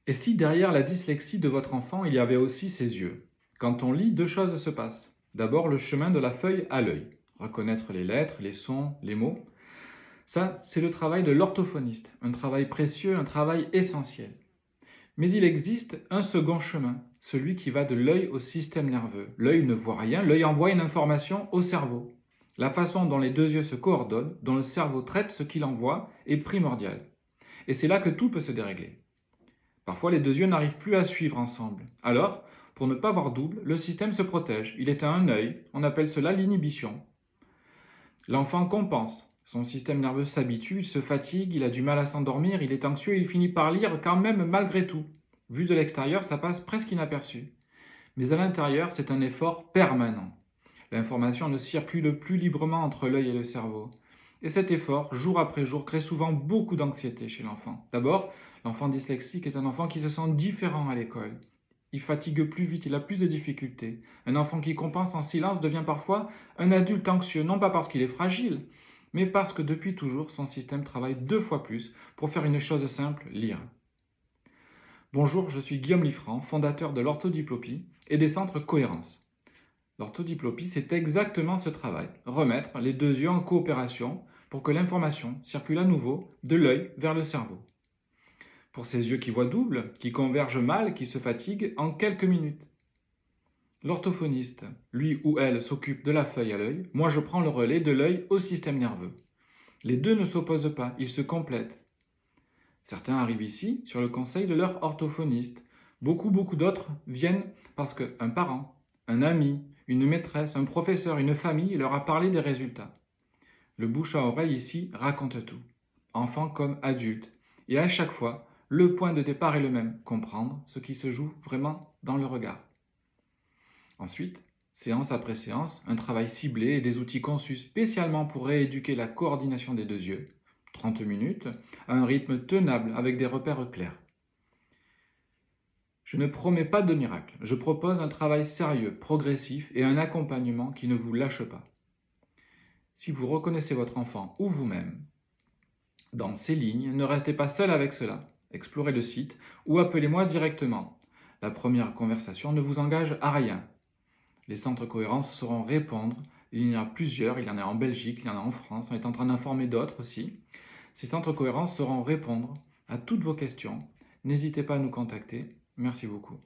Et si derrière la dyslexie de votre enfant, il y avait aussi ses yeux? Quand on lit, deux choses se passent. D'abord, le chemin de la feuille à l'œil. Reconnaître les lettres, les sons, les mots. Ça, c'est le travail de l'orthophoniste. Un travail précieux, un travail essentiel. Mais il existe un second chemin, celui qui va de l'œil au système nerveux. L'œil ne voit rien, l'œil envoie une information au cerveau. La façon dont les deux yeux se coordonnent, dont le cerveau traite ce qu'il envoie, est primordiale. Et c'est là que tout peut se dérégler. Parfois, les deux yeux n'arrivent plus à suivre ensemble. Alors, pour ne pas voir double, le système se protège. Il éteint un œil, on appelle cela l'inhibition. L'enfant compense. Son système nerveux s'habitue, il se fatigue, il a du mal à s'endormir, il est anxieux, il finit par lire quand même malgré tout. Vu de l'extérieur, ça passe presque inaperçu. Mais à l'intérieur, c'est un effort permanent. L'information ne circule plus librement entre l'œil et le cerveau. Et cet effort, jour après jour, crée souvent beaucoup d'anxiété chez l'enfant. D'abord, l'enfant dyslexique est un enfant qui se sent différent à l'école. Il fatigue plus vite, il a plus de difficultés. Un enfant qui compense en silence devient parfois un adulte anxieux, non pas parce qu'il est fragile, mais parce que depuis toujours, son système travaille deux fois plus pour faire une chose simple, lire. Bonjour, je suis Guillaume Liffrand, fondateur de l'orthodiplonie et des centres Cohérence. L'orthodiplonie, c'est exactement ce travail, remettre les deux yeux en coopération pour que l'information circule à nouveau de l'œil vers le cerveau. Pour ces yeux qui voient double, qui convergent mal, qui se fatiguent en quelques minutes. L'orthophoniste, lui ou elle, s'occupe de la feuille à l'œil, moi je prends le relais de l'œil au système nerveux. Les deux ne s'opposent pas, ils se complètent. Certains arrivent ici sur le conseil de leur orthophoniste. Beaucoup d'autres viennent parce qu'un parent, un ami, une maîtresse, un professeur, une famille leur a parlé des résultats. Le bouche à oreille ici raconte tout, enfant comme adulte. Et à chaque fois, le point de départ est le même, comprendre ce qui se joue vraiment dans le regard. Ensuite, séance après séance, un travail ciblé et des outils conçus spécialement pour rééduquer la coordination des deux yeux, 30 minutes, à un rythme tenable avec des repères clairs. Je ne promets pas de miracle, je propose un travail sérieux, progressif et un accompagnement qui ne vous lâche pas. Si vous reconnaissez votre enfant ou vous-même dans ces lignes, ne restez pas seul avec cela. Explorez le site ou appelez-moi directement. La première conversation ne vous engage à rien. Les centres Cohérence sauront répondre. Il y en a plusieurs, il y en a en Belgique, il y en a en France, on est en train d'informer d'autres aussi. Ces centres Cohérence sauront répondre à toutes vos questions. N'hésitez pas à nous contacter. Merci beaucoup.